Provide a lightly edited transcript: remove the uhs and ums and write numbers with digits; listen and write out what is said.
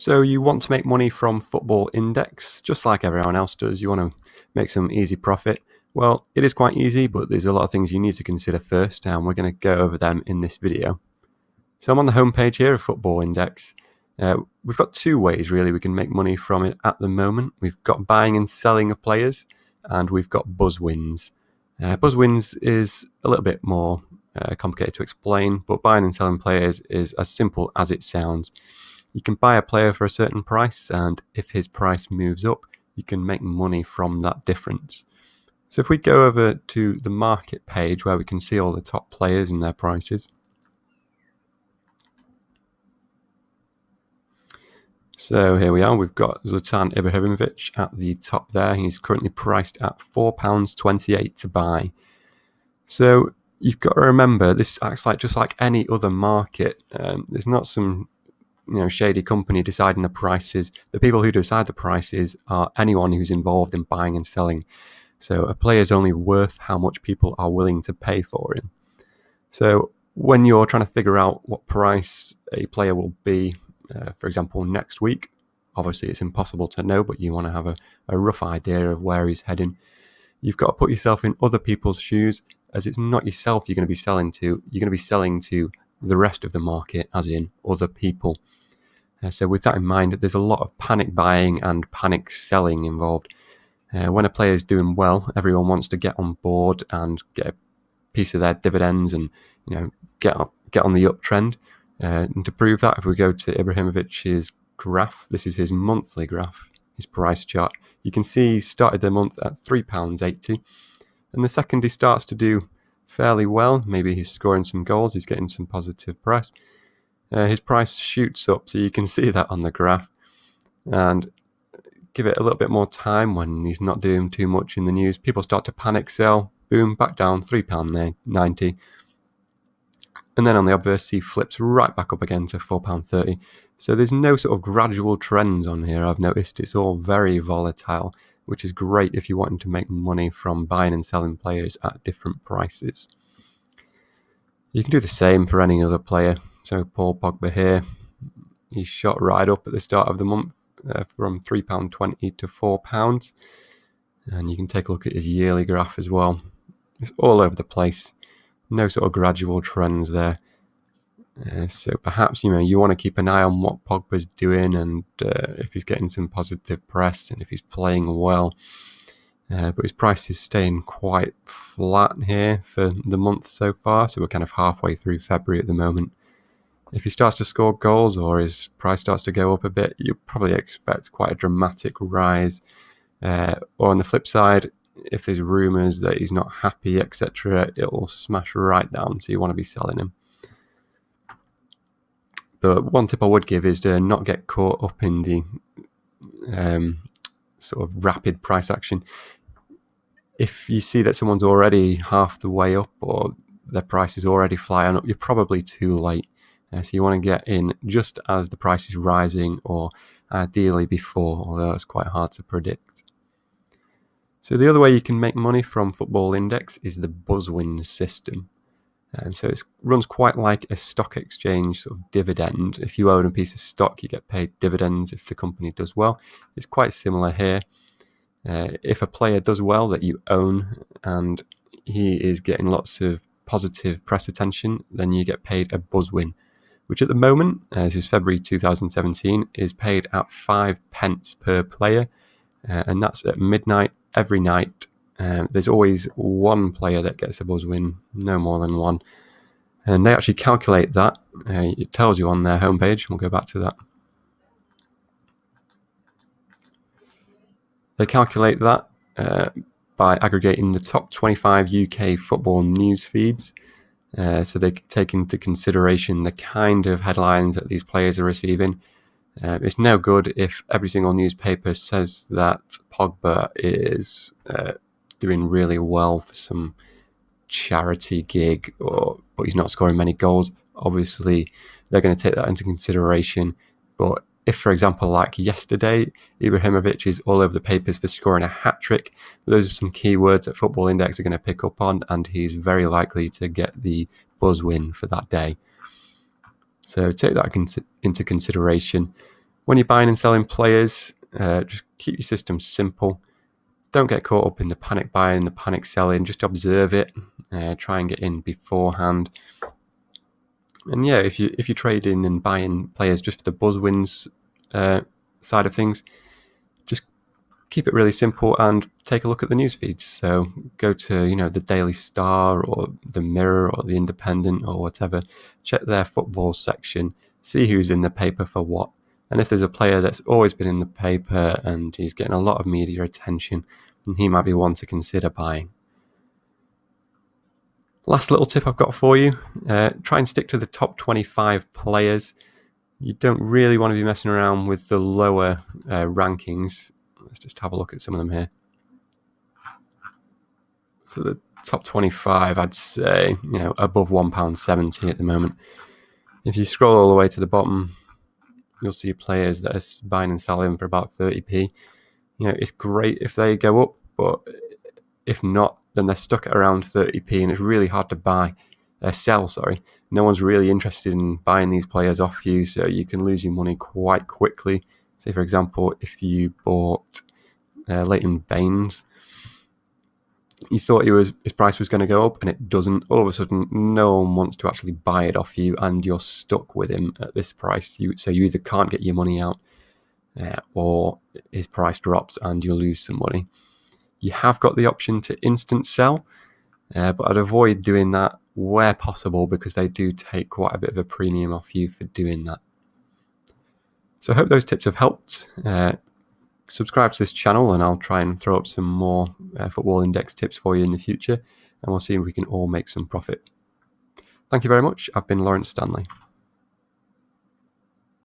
So you want to make money from Football Index, just like everyone else does. You want to make some easy profit. Well, it is quite easy, but there's a lot of things you need to consider first, and we're going to go over them in this video. So I'm on the homepage here of Football Index. We've got two ways, really, we can make money from it at the moment. We've got buying and selling of players, and we've got BuzzWins. BuzzWins is a little bit more complicated to explain, but buying and selling players is as simple as it sounds. You can buy a player for a certain price, and if his price moves up, you can make money from that difference. So if we go over to the market page where we can see all the top players and their prices. So here we are, we've got Zlatan Ibrahimovic at the top there. He's currently priced at £4.28 to buy. So you've got to remember, this acts like just like any other market. There's not some shady company deciding the prices. The people who decide the prices are anyone who's involved in buying and selling. So a player is only worth how much people are willing to pay for him. So when you're trying to figure out what price a player will be, for example, next week, obviously it's impossible to know, but you want to have a rough idea of where he's heading. You've got to put yourself in other people's shoes, as it's not yourself you're going to be selling to. You're going to be selling to the rest of the market, as in other people. So with that in mind, there's a lot of panic buying and panic selling involved. When a player is doing well, everyone wants to get on board and get a piece of their dividends and get on the uptrend. And to prove that, if we go to Ibrahimovic's graph, this is his monthly graph, his price chart. You can see he started the month at £3.80, and the second he starts to do fairly well, maybe he's scoring some goals, he's getting some positive press, his price shoots up. So you can see that on the graph. And give it a little bit more time, when he's not doing too much in the news, people start to panic sell, boom, back down, £3.90. And then on the obverse, he flips right back up again to £4.30. So there's no sort of gradual trends on here, I've noticed. It's all very volatile, which is great if you're wanting to make money from buying and selling players at different prices. You can do the same for any other player. So Paul Pogba here, he shot right up at the start of the month from £3.20 to £4. And you can take a look at his yearly graph as well. It's all over the place. No sort of gradual trends there. So perhaps you want to keep an eye on what Pogba's doing, and if he's getting some positive press and if he's playing well. But his price is staying quite flat here for the month so far. So we're kind of halfway through February at the moment. If he starts to score goals or his price starts to go up a bit, you probably expect quite a dramatic rise. Or on the flip side, if there's rumours that he's not happy, etc., it will smash right down, so you want to be selling him. But one tip I would give is to not get caught up in the sort of rapid price action. If you see that someone's already half the way up or their price is already flying up, you're probably too late. So you want to get in just as the price is rising, or ideally before, although it's quite hard to predict. So the other way you can make money from Football Index is the BuzzWins system. So it runs quite like a stock exchange sort of dividend. If you own a piece of stock, you get paid dividends if the company does well. It's quite similar here. If a player does well that you own and he is getting lots of positive press attention, then you get paid a BuzzWin, which at the moment, this is February 2017, is paid at 5p per player, and that's at midnight every night. There's always one player that gets a BuzzWin, no more than one. And they actually calculate that. It tells you on their homepage. We'll go back to that. They calculate that by aggregating the top 25 UK football news feeds. So they take into consideration the kind of headlines that these players are receiving. It's no good if every single newspaper says that Pogba is doing really well for some charity gig, but he's not scoring many goals. Obviously, they're going to take that into consideration. But if, for example, like yesterday, Ibrahimovic is all over the papers for scoring a hat-trick, those are some keywords that Football Index are going to pick up on, and he's very likely to get the BuzzWin for that day. So take that into consideration. When you're buying and selling players, just keep your system simple. Don't get caught up in the panic buying, the panic selling. Just observe it. Try and get in beforehand. And yeah, if you're trading and buying players just for the buzz wins side of things, just keep it really simple and take a look at the news feeds. So go to the Daily Star or the Mirror or the Independent or whatever. Check their football section. See who's in the paper for what. And if there's a player that's always been in the paper and he's getting a lot of media attention, then he might be one to consider buying. Last little tip I've got for you, try and stick to the top 25 players. You don't really want to be messing around with the lower rankings. Let's just have a look at some of them here. So the top 25, I'd say, above £1.70 at the moment. If you scroll all the way to the bottom, you'll see players that are buying and selling for about 30p. It's great if they go up, but if not, then they're stuck at around 30p, and it's really hard to sell. No one's really interested in buying these players off you, so you can lose your money quite quickly. Say, for example, if you bought Leighton Baines, you thought his price was going to go up, and it doesn't. All of a sudden, no one wants to actually buy it off you, and you're stuck with him at this price. So you either can't get your money out, or his price drops and you'll lose some money. You have got the option to instant sell, but I'd avoid doing that where possible because they do take quite a bit of a premium off you for doing that. So I hope those tips have helped. Subscribe to this channel and I'll try and throw up some more football index tips for you in the future, and we'll see if we can all make some profit. Thank you very much. I've been Lawrence Stanley.